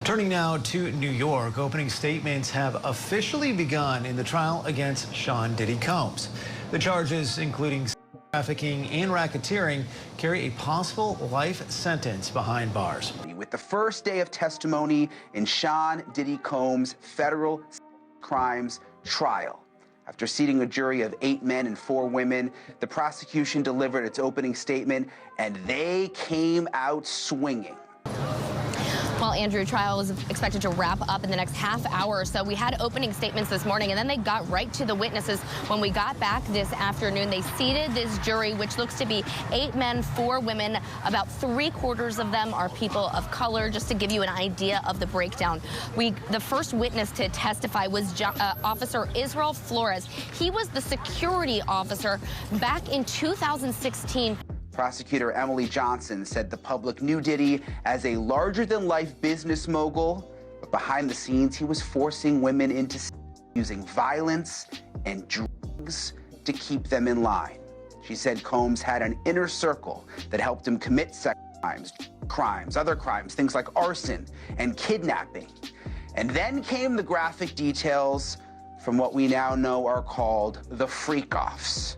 Turning now to New York, opening statements have officially begun in the trial against Sean Diddy Combs. The charges, including trafficking and racketeering, carry a possible life sentence behind bars. With the first day of testimony in Sean Diddy Combs' federal crimes trial. After seating a jury of 8 men and 4 women, the prosecution delivered its opening statement, and they came out swinging. Well, Andrew, trial is expected to wrap up in the next half hour or so. We had opening statements this morning, and then they got right to the witnesses. When we got back this afternoon, they seated this jury, which looks to be 8 men, 4 women. About 3/4 of them are people of color, just to give you an idea of the breakdown. The first witness to testify was Officer Israel Flores. He was the security officer back in 2016. Prosecutor Emily Johnson said the public knew Diddy as a larger-than-life business mogul, but behind the scenes, he was forcing women into using violence and drugs to keep them in line. She said Combs had an inner circle that helped him commit sex crimes, other crimes, things like arson and kidnapping. And then came the graphic details from what we now know are called the freak-offs.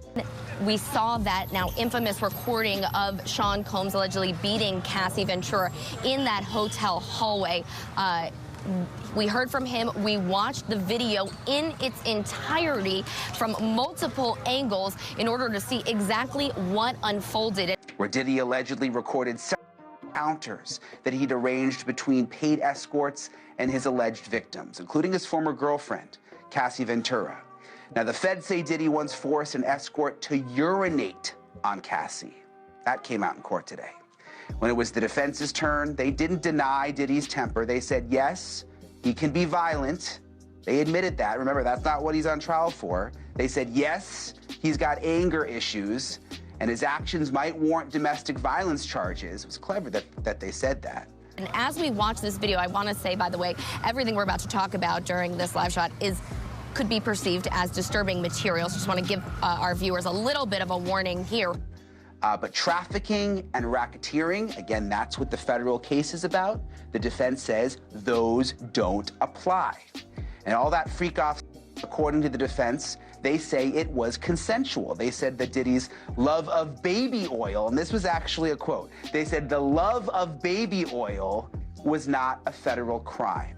We saw that now infamous recording of Sean Combs allegedly beating Cassie Ventura in that hotel hallway. We heard from him. We watched the video in its entirety from multiple angles in order to see exactly what unfolded. Where Diddy allegedly recorded encounters that he'd arranged between paid escorts and his alleged victims, including his former girlfriend, Cassie Ventura. Now, the feds say Diddy once forced an escort to urinate on Cassie. That came out in court today. When it was the defense's turn, they didn't deny Diddy's temper. They said, yes, he can be violent. They admitted that. Remember, that's not what he's on trial for. They said, yes, he's got anger issues, and his actions might warrant domestic violence charges. It was clever that they said that. And as we watch this video, I want to say, by the way, everything we're about to talk about during this live shot could be perceived as disturbing materials. Just want to give our viewers a little bit of a warning here. But trafficking and racketeering, again, that's what the federal case is about. The defense says those don't apply. And all that freak-off, according to the defense, they say it was consensual. They said that Diddy's love of baby oil, and this was actually a quote, they said the love of baby oil was not a federal crime.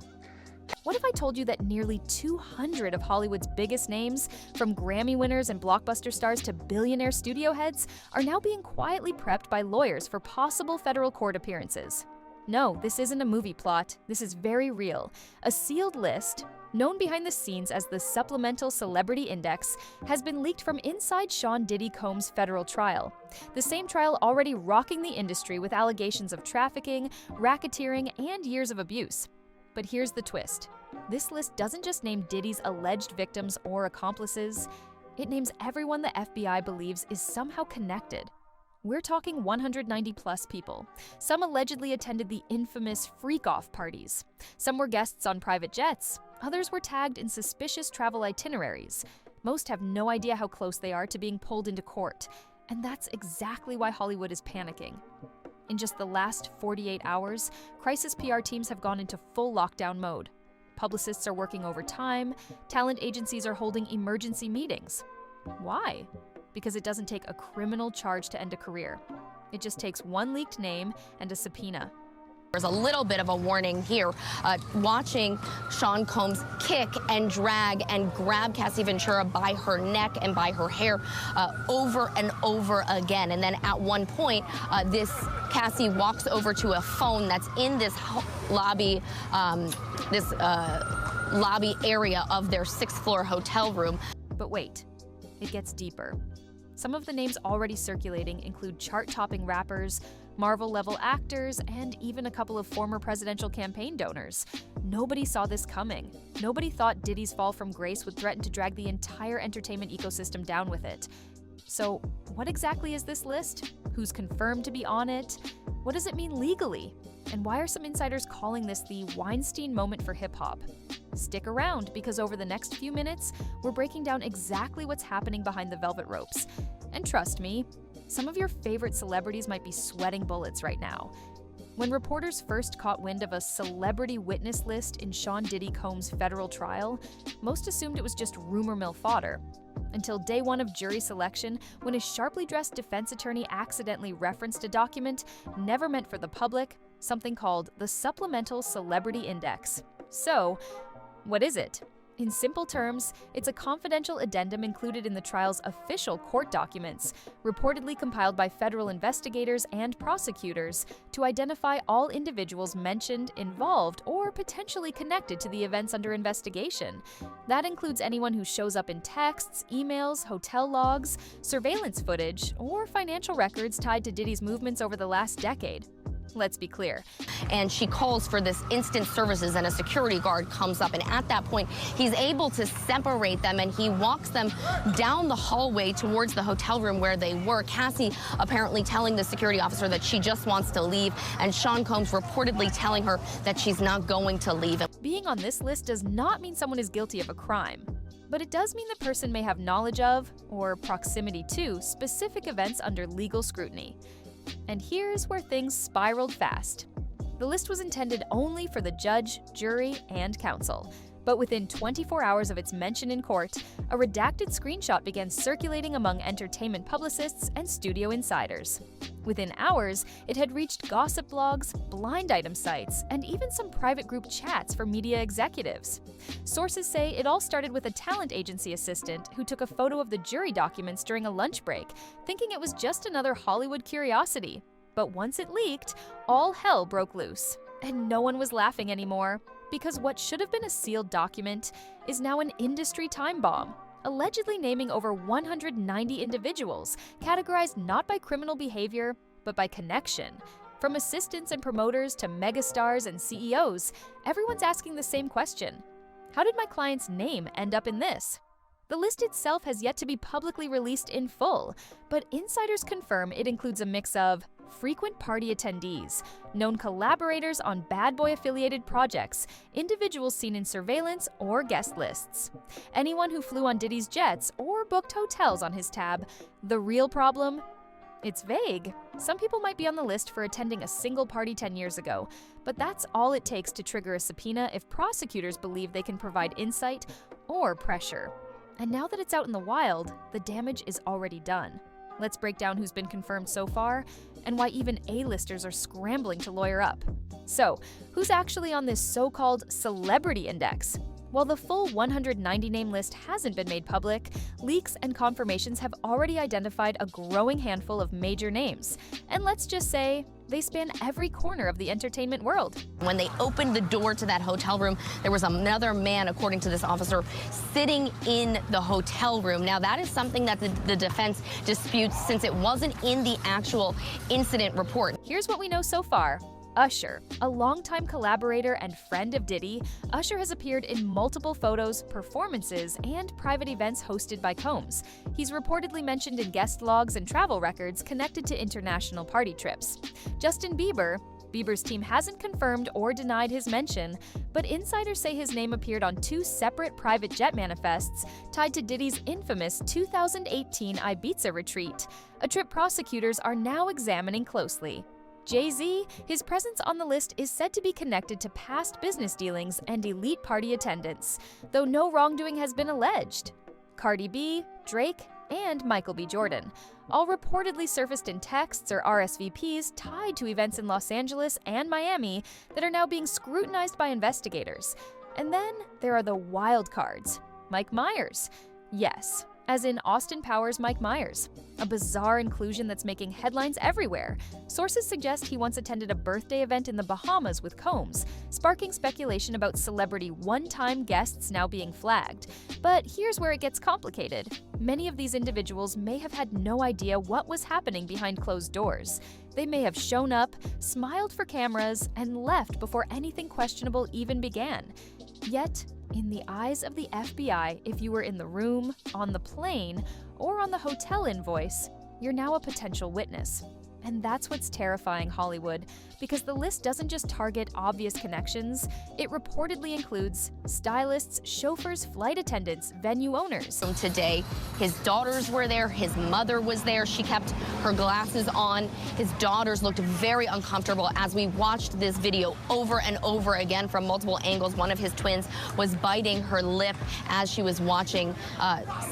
What if I told you that nearly 200 of Hollywood's biggest names, from Grammy winners and blockbuster stars to billionaire studio heads, are now being quietly prepped by lawyers for possible federal court appearances? No, this isn't a movie plot. This is very real. A sealed list, known behind the scenes as the Supplemental Celebrity Index, has been leaked from inside Sean Diddy Combs' federal trial. The same trial already rocking the industry with allegations of trafficking, racketeering, and years of abuse. But here's the twist. This list doesn't just name Diddy's alleged victims or accomplices. It names everyone the FBI believes is somehow connected. We're talking 190-plus people. Some allegedly attended the infamous freak-off parties. Some were guests on private jets. Others were tagged in suspicious travel itineraries. Most have no idea how close they are to being pulled into court. And that's exactly why Hollywood is panicking. In just the last 48 hours, crisis PR teams have gone into full lockdown mode. Publicists are working overtime, talent agencies are holding emergency meetings. Why? Because it doesn't take a criminal charge to end a career. It just takes one leaked name and a subpoena. There's a little bit of a warning here. Watching Sean Combs kick and drag and grab Cassie Ventura by her neck and by her hair over and over again. And then at one point, Cassie walks over to a phone that's in this lobby, lobby area of their 6th floor hotel room. But wait, it gets deeper. Some of the names already circulating include chart-topping rappers, Marvel-level actors, and even a couple of former presidential campaign donors. Nobody saw this coming. Nobody thought Diddy's fall from grace would threaten to drag the entire entertainment ecosystem down with it. So, what exactly is this list? Who's confirmed to be on it? What does it mean legally? And why are some insiders calling this the Weinstein moment for hip-hop? Stick around, because over the next few minutes, we're breaking down exactly what's happening behind the velvet ropes. And trust me, some of your favorite celebrities might be sweating bullets right now. When reporters first caught wind of a celebrity witness list in Sean Diddy Combs' federal trial, most assumed it was just rumor mill fodder. Until day one of jury selection, when a sharply dressed defense attorney accidentally referenced a document never meant for the public, something called the Supplemental Celebrity Index. So, what is it? In simple terms, it's a confidential addendum included in the trial's official court documents, reportedly compiled by federal investigators and prosecutors to identify all individuals mentioned, involved, or potentially connected to the events under investigation. That includes anyone who shows up in texts, emails, hotel logs, surveillance footage, or financial records tied to Diddy's movements over the last decade. Let's be clear. And she calls for this instant services, and a security guard comes up, and at that point he's able to separate them, and he walks them down the hallway towards the hotel room where they were. Cassie apparently telling the security officer that she just wants to leave, and Sean Combs reportedly telling her that she's not going to leave. Being on this list does not mean someone is guilty of a crime, but it does mean the person may have knowledge of, or proximity to, specific events under legal scrutiny. And here's where things spiraled fast. The list was intended only for the judge, jury, and counsel. But within 24 hours of its mention in court, a redacted screenshot began circulating among entertainment publicists and studio insiders. Within hours, it had reached gossip blogs, blind item sites, and even some private group chats for media executives. Sources say it all started with a talent agency assistant who took a photo of the jury documents during a lunch break, thinking it was just another Hollywood curiosity. But once it leaked, all hell broke loose. And no one was laughing anymore, because what should have been a sealed document is now an industry time bomb, allegedly naming over 190 individuals, categorized not by criminal behavior, but by connection. From assistants and promoters to megastars and CEOs, everyone's asking the same question. How did my client's name end up in this? The list itself has yet to be publicly released in full, but insiders confirm it includes a mix of frequent party attendees, known collaborators on bad boy-affiliated projects, individuals seen in surveillance or guest lists, anyone who flew on Diddy's jets or booked hotels on his tab. The real problem? It's vague. Some people might be on the list for attending a single party 10 years ago, but that's all it takes to trigger a subpoena if prosecutors believe they can provide insight or pressure. And now that it's out in the wild, the damage is already done. Let's break down who's been confirmed so far and why even A-listers are scrambling to lawyer up. So, who's actually on this so-called celebrity index? While the full 190-name list hasn't been made public, leaks and confirmations have already identified a growing handful of major names. And let's just say, they span every corner of the entertainment world. When they opened the door to that hotel room, there was another man, according to this officer, sitting in the hotel room. Now, that is something that the defense disputes since it wasn't in the actual incident report. Here's what we know so far. Usher, a longtime collaborator and friend of Diddy, Usher has appeared in multiple photos, performances, and private events hosted by Combs. He's reportedly mentioned in guest logs and travel records connected to international party trips. Justin Bieber, Bieber's team hasn't confirmed or denied his mention, but insiders say his name appeared on 2 separate private jet manifests tied to Diddy's infamous 2018 Ibiza retreat, a trip prosecutors are now examining closely. Jay-Z, his presence on the list is said to be connected to past business dealings and elite party attendance, though no wrongdoing has been alleged. Cardi B, Drake, and Michael B. Jordan, all reportedly surfaced in texts or RSVPs tied to events in Los Angeles and Miami that are now being scrutinized by investigators. And then there are the wild cards. Mike Myers. Yes, as in Austin Powers' Mike Myers, a bizarre inclusion that's making headlines everywhere. Sources suggest he once attended a birthday event in the Bahamas with Combs, sparking speculation about celebrity one-time guests now being flagged. But here's where it gets complicated. Many of these individuals may have had no idea what was happening behind closed doors. They may have shown up, smiled for cameras, and left before anything questionable even began. Yet, in the eyes of the FBI, if you were in the room, on the plane, or on the hotel invoice, you're now a potential witness. And that's what's terrifying Hollywood, because the list doesn't just target obvious connections, it reportedly includes stylists, chauffeurs, flight attendants, venue owners. Today, his daughters were there, his mother was there, she kept her glasses on. His daughters looked very uncomfortable as we watched this video over and over again from multiple angles. One of his twins was biting her lip as she was watching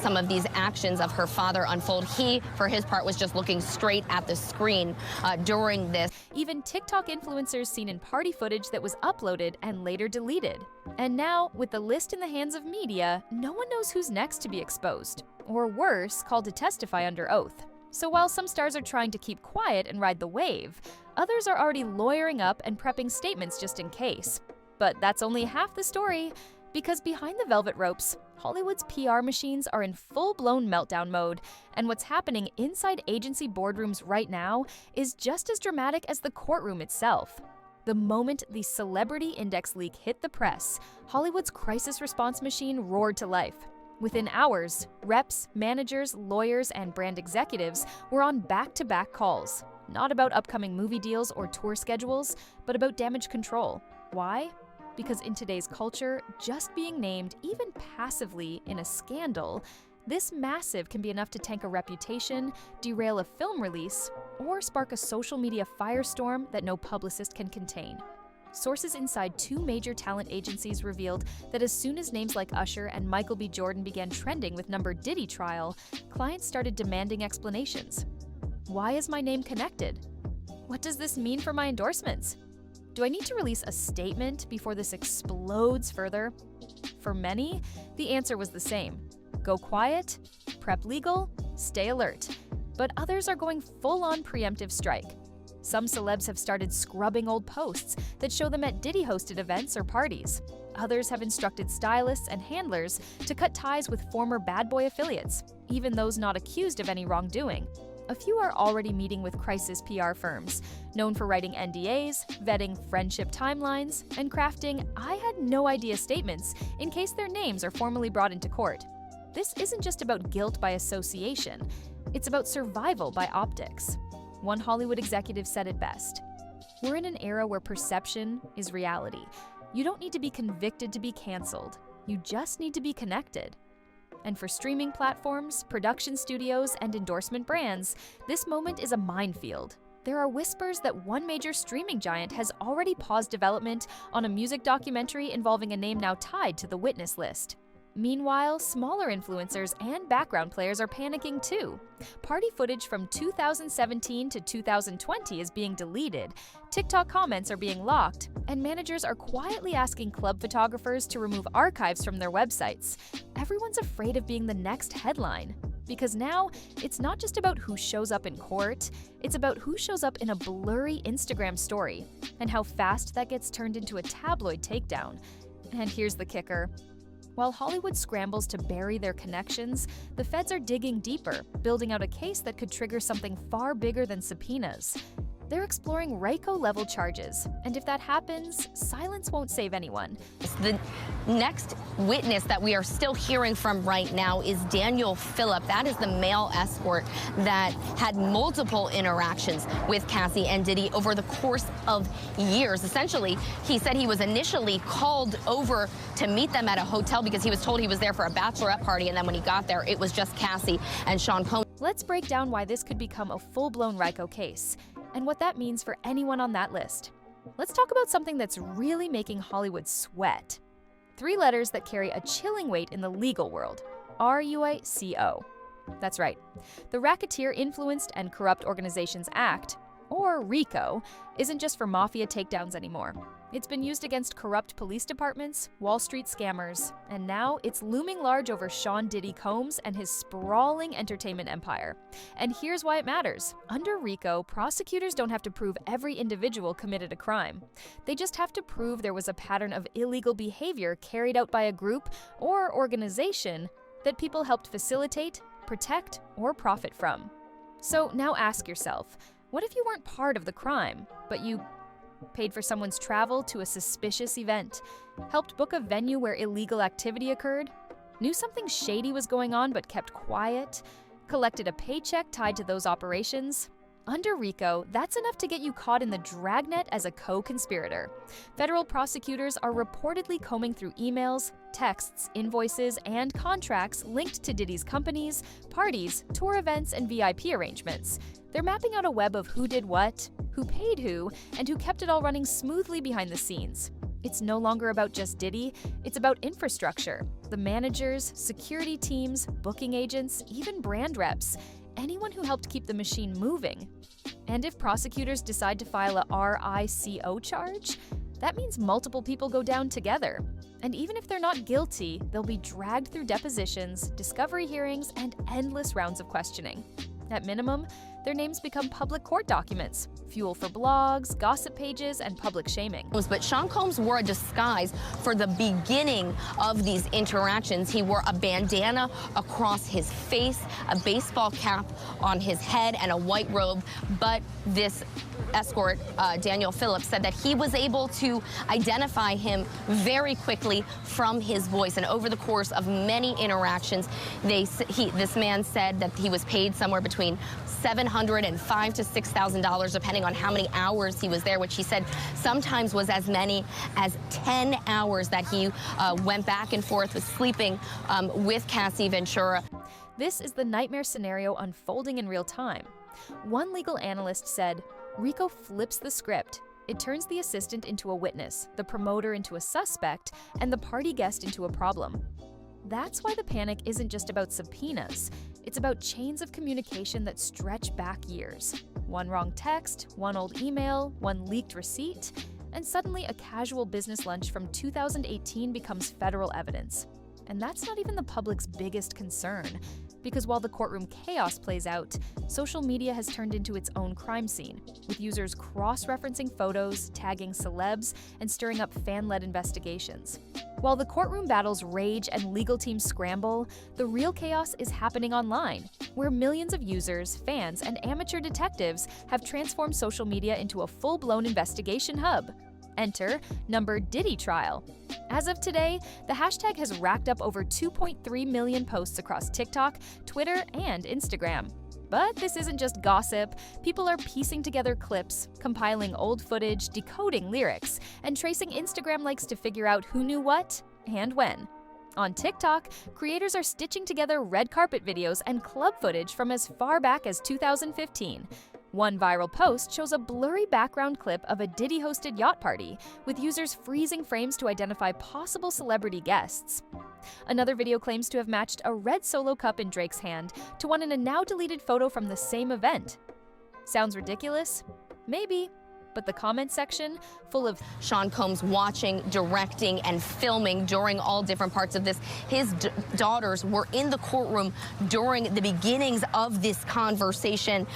some of these actions of her father unfold. He, for his part, was just looking straight at the screen during this. Even TikTok influencers seen in party footage that was uploaded and later deleted. And now, with the list in the hands of media, no one knows who's next to be exposed, or worse, called to testify under oath. So while some stars are trying to keep quiet and ride the wave, others are already lawyering up and prepping statements just in case. But that's only half the story, because behind the velvet ropes, Hollywood's PR machines are in full-blown meltdown mode, and what's happening inside agency boardrooms right now is just as dramatic as the courtroom itself. The moment the Celebrity Index leak hit the press, Hollywood's crisis response machine roared to life. Within hours, reps, managers, lawyers, and brand executives were on back-to-back calls, not about upcoming movie deals or tour schedules, but about damage control. Why? Because in today's culture, just being named, even passively, in a scandal, this massive can be enough to tank a reputation, derail a film release, or spark a social media firestorm that no publicist can contain. Sources inside two major talent agencies revealed that as soon as names like Usher and Michael B. Jordan began trending with Diddy trial, clients started demanding explanations. Why is my name connected? What does this mean for my endorsements? Do I need to release a statement before this explodes further? For many, the answer was the same. Go quiet, prep legal, stay alert. But others are going full-on preemptive strike. Some celebs have started scrubbing old posts that show them at Diddy-hosted events or parties. Others have instructed stylists and handlers to cut ties with former Bad Boy affiliates, even those not accused of any wrongdoing. A few are already meeting with crisis PR firms, known for writing NDAs, vetting friendship timelines, and crafting "I had no idea" statements in case their names are formally brought into court. This isn't just about guilt by association, it's about survival by optics. One Hollywood executive said it best: "We're in an era where perception is reality. You don't need to be convicted to be canceled. You just need to be connected." And for streaming platforms, production studios, and endorsement brands, this moment is a minefield. There are whispers that one major streaming giant has already paused development on a music documentary involving a name now tied to the witness list. Meanwhile, smaller influencers and background players are panicking too. Party footage from 2017 to 2020 is being deleted, TikTok comments are being locked, and managers are quietly asking club photographers to remove archives from their websites. Everyone's afraid of being the next headline. Because now, it's not just about who shows up in court, it's about who shows up in a blurry Instagram story, and how fast that gets turned into a tabloid takedown. And here's the kicker. While Hollywood scrambles to bury their connections, the feds are digging deeper, building out a case that could trigger something far bigger than subpoenas. They're exploring RICO-level charges, and if that happens, silence won't save anyone. The next witness that we are still hearing from right now is Daniel Phillip. That is the male escort that had multiple interactions with Cassie and Diddy over the course of years. Essentially, he said he was initially called over to meet them at a hotel because he was told he was there for a bachelorette party, and then when he got there, it was just Cassie and Sean Combs. Let's break down why this could become a full-blown RICO case, and what that means for anyone on that list. Let's talk about something that's really making Hollywood sweat. 3 letters that carry a chilling weight in the legal world: RICO. That's right. The Racketeer Influenced and Corrupt Organizations Act, or RICO, isn't just for mafia takedowns anymore. It's been used against corrupt police departments, Wall Street scammers, and now it's looming large over Sean Diddy Combs and his sprawling entertainment empire. And here's why it matters. Under RICO, prosecutors don't have to prove every individual committed a crime. They just have to prove there was a pattern of illegal behavior carried out by a group or organization that people helped facilitate, protect, or profit from. So now ask yourself, what if you weren't part of the crime, but you paid for someone's travel to a suspicious event, helped book a venue where illegal activity occurred, knew something shady was going on but kept quiet, collected a paycheck tied to those operations? Under RICO, that's enough to get you caught in the dragnet as a co-conspirator. Federal prosecutors are reportedly combing through emails, texts, invoices, and contracts linked to Diddy's companies, parties, tour events, and VIP arrangements. They're mapping out a web of who did what, who paid who, and who kept it all running smoothly behind the scenes. It's no longer about just Diddy, it's about infrastructure. The managers, security teams, booking agents, even brand reps. Anyone who helped keep the machine moving. And if prosecutors decide to file a RICO charge, that means multiple people go down together. And even if they're not guilty, they'll be dragged through depositions, discovery hearings, and endless rounds of questioning. At minimum, their names become public court documents, fuel for blogs, gossip pages, and public shaming. But Sean Combs wore a disguise for the beginning of these interactions. He wore a bandana across his face, a baseball cap on his head, and a white robe. But this escort, Daniel Phillips, said that he was able to identify him very quickly from his voice. And over the course of many interactions, this man said that he was paid somewhere between $700 and $5,000 to $6,000, depending on how many hours he was there, which he said sometimes was as many as 10 hours that he went back and forth with sleeping with Cassie Ventura. This is the nightmare scenario unfolding in real time. One legal analyst said, RICO flips the script. It turns the assistant into a witness, the promoter into a suspect, and the party guest into a problem. That's why the panic isn't just about subpoenas. It's about chains of communication that stretch back years. One wrong text, one old email, one leaked receipt, and suddenly a casual business lunch from 2018 becomes federal evidence. And that's not even the public's biggest concern, because while the courtroom chaos plays out, social media has turned into its own crime scene, with users cross-referencing photos, tagging celebs, and stirring up fan-led investigations. While the courtroom battles rage and legal teams scramble, the real chaos is happening online, where millions of users, fans, and amateur detectives have transformed social media into a full-blown investigation hub. Enter number Diddy trial. As of today, the hashtag has racked up over 2.3 million posts across TikTok, Twitter, and Instagram. But this isn't just gossip. People are piecing together clips, compiling old footage, decoding lyrics, and tracing Instagram likes to figure out who knew what and when. On TikTok, creators are stitching together red carpet videos and club footage from as far back as 2015. One viral post shows a blurry background clip of a Diddy-hosted yacht party, with users freezing frames to identify possible celebrity guests. Another video claims to have matched a red Solo cup in Drake's hand to one in a now-deleted photo from the same event. Sounds ridiculous? Maybe. But the comment section, full of Sean Combs watching, directing, and filming during all different parts of this. His daughters were in the courtroom during the beginnings of this conversation.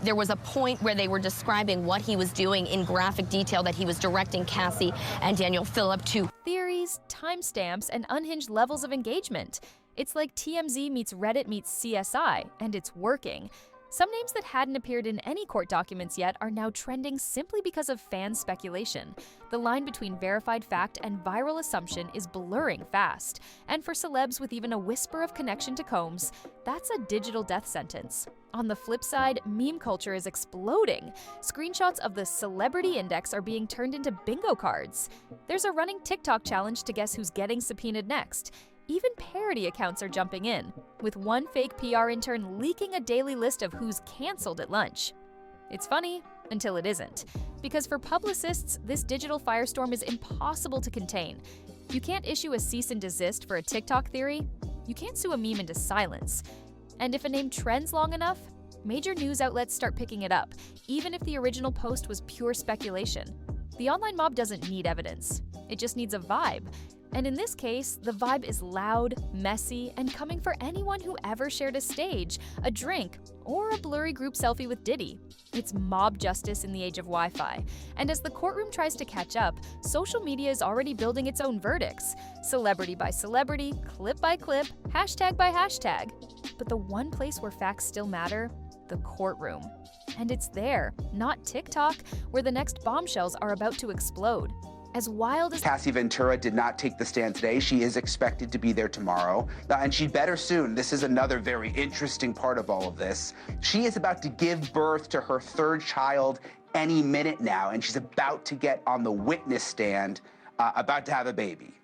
There was a point where they were describing what he was doing in graphic detail, that he was directing Cassie and Daniel Phillip to theories, timestamps, and unhinged levels of engagement. It's like TMZ meets Reddit meets CSI, and it's working. Some names that hadn't appeared in any court documents yet are now trending simply because of fan speculation. The line between verified fact and viral assumption is blurring fast. And for celebs with even a whisper of connection to Combs, that's a digital death sentence. On the flip side, meme culture is exploding. Screenshots of the Celebrity Index are being turned into bingo cards. There's a running TikTok challenge to guess who's getting subpoenaed next. Even parody accounts are jumping in, with one fake PR intern leaking a daily list of who's canceled at lunch. It's funny until it isn't, because for publicists, this digital firestorm is impossible to contain. You can't issue a cease and desist for a TikTok theory. You can't sue a meme into silence. And if a name trends long enough, major news outlets start picking it up, even if the original post was pure speculation. The online mob doesn't need evidence. It just needs a vibe. And in this case, the vibe is loud, messy, and coming for anyone who ever shared a stage, a drink, or a blurry group selfie with Diddy. It's mob justice in the age of Wi-Fi. And as the courtroom tries to catch up, social media is already building its own verdicts. Celebrity by celebrity, clip by clip, hashtag by hashtag. But the one place where facts still matter? The courtroom. And it's there, not TikTok, where the next bombshells are about to explode. As wild as Cassie Ventura did not take the stand today. She is expected to be there tomorrow, and she better soon. This is another very interesting part of all of this. She is about to give birth to her third child any minute now, and she's about to get on the witness stand, about to have a baby.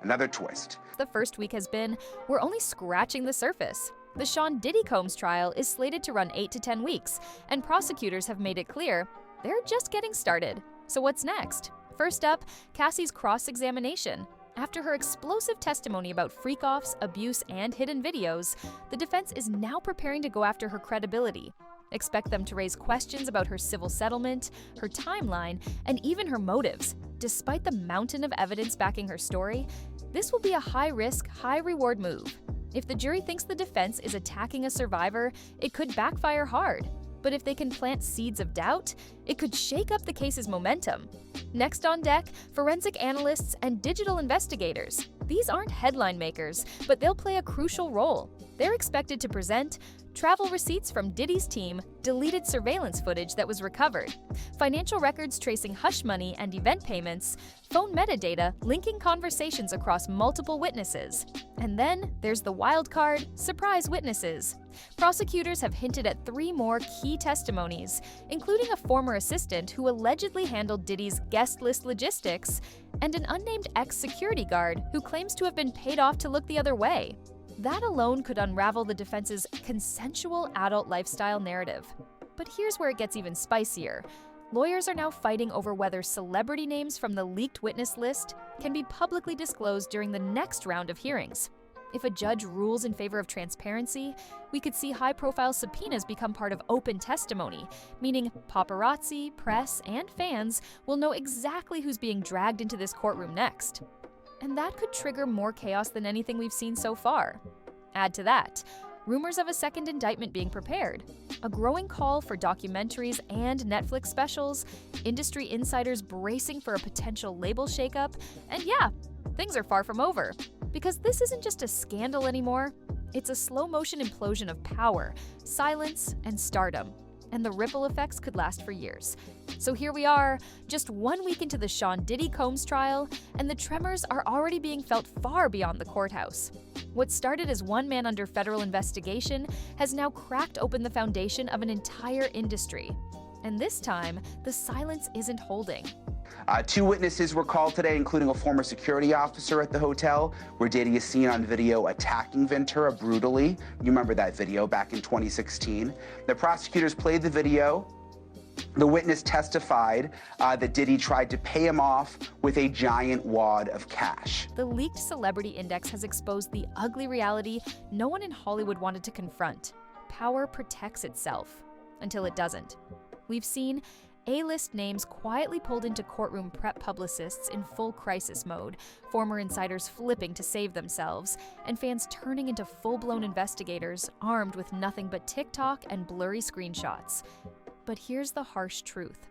Another twist. the first week has been, we're only scratching the surface. The Sean Diddy Combs trial is slated to run 8 to 10 weeks, and prosecutors have made it clear they're just getting started. So what's next? First up, Cassie's cross-examination. After her explosive testimony about freak-offs, abuse, and hidden videos, the defense is now preparing to go after her credibility. Expect them to raise questions about her civil settlement, her timeline, and even her motives. Despite the mountain of evidence backing her story, this will be a high-risk, high-reward move. If the jury thinks the defense is attacking a survivor, it could backfire hard. But if they can plant seeds of doubt, it could shake up the case's momentum. Next on deck, forensic analysts and digital investigators. These aren't headline makers, but they'll play a crucial role. They're expected to present travel receipts from Diddy's team, deleted surveillance footage that was recovered, financial records tracing hush money and event payments, phone metadata linking conversations across multiple witnesses. And then there's the wild card, surprise witnesses. Prosecutors have hinted at 3 more key testimonies, including a former assistant who allegedly handled Diddy's guest list logistics, and an unnamed ex-security guard who claims to have been paid off to look the other way. That alone could unravel the defense's consensual adult lifestyle narrative. But here's where it gets even spicier. Lawyers are now fighting over whether celebrity names from the leaked witness list can be publicly disclosed during the next round of hearings. If a judge rules in favor of transparency, we could see high-profile subpoenas become part of open testimony, meaning paparazzi, press, and fans will know exactly who's being dragged into this courtroom next. And that could trigger more chaos than anything we've seen so far. Add to that, rumors of a second indictment being prepared, a growing call for documentaries and Netflix specials, industry insiders bracing for a potential label shakeup, and yeah, things are far from over. Because this isn't just a scandal anymore, it's a slow-motion implosion of power, silence, and stardom. And the ripple effects could last for years. So here we are, just 1 week into the Sean Diddy Combs trial, and the tremors are already being felt far beyond the courthouse. What started as one man under federal investigation has now cracked open the foundation of an entire industry. And this time, the silence isn't holding. 2 witnesses were called today, including a former security officer at the hotel, where Diddy is seen on video attacking Ventura brutally. You remember that video back in 2016. The prosecutors played the video. The witness testified that Diddy tried to pay him off with a giant wad of cash. The leaked Celebrity Index has exposed the ugly reality no one in Hollywood wanted to confront. Power protects itself, until it doesn't. We've seen A-list names quietly pulled into courtroom prep publicists in full crisis mode, former insiders flipping to save themselves, and fans turning into full-blown investigators armed with nothing but TikTok and blurry screenshots. But here's the harsh truth.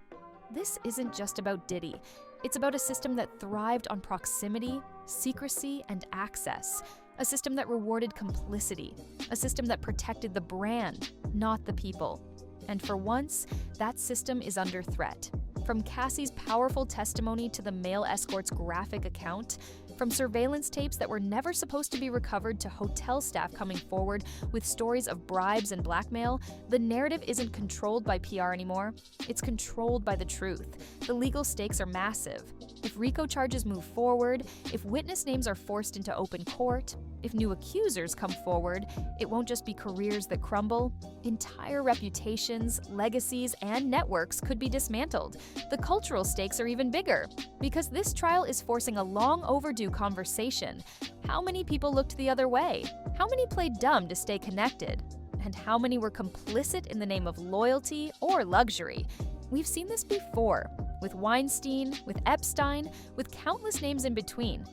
This isn't just about Diddy. It's about a system that thrived on proximity, secrecy, and access. A system that rewarded complicity. A system that protected the brand, not the people. And for once, that system is under threat. From Cassie's powerful testimony to the male escort's graphic account, from surveillance tapes that were never supposed to be recovered to hotel staff coming forward with stories of bribes and blackmail, the narrative isn't controlled by PR anymore. It's controlled by the truth. The legal stakes are massive. If RICO charges move forward, if witness names are forced into open court, if new accusers come forward, it won't just be careers that crumble. Entire reputations, legacies, and networks could be dismantled. The cultural stakes are even bigger, because this trial is forcing a long overdue conversation. How many people looked the other way? How many played dumb to stay connected? And how many were complicit in the name of loyalty or luxury? We've seen this before, with Weinstein, with Epstein, with countless names in between.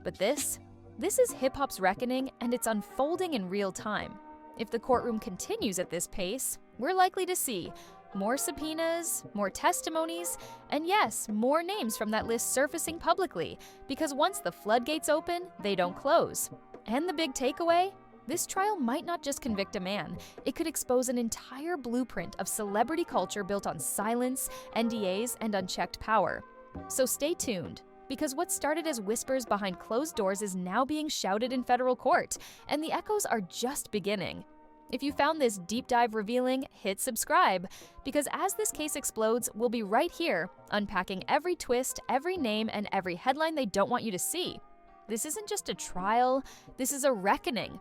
But this is hip-hop's reckoning, and it's unfolding in real time. If the courtroom continues at this pace, we're likely to see more subpoenas, more testimonies, and yes, more names from that list surfacing publicly, because once the floodgates open, they don't close. And the big takeaway? This trial might not just convict a man, it could expose an entire blueprint of celebrity culture built on silence, NDAs, and unchecked power. So stay tuned. Because what started as whispers behind closed doors is now being shouted in federal court, and the echoes are just beginning. If you found this deep dive revealing, hit subscribe, because as this case explodes, we'll be right here, unpacking every twist, every name, and every headline they don't want you to see. This isn't just a trial, this is a reckoning.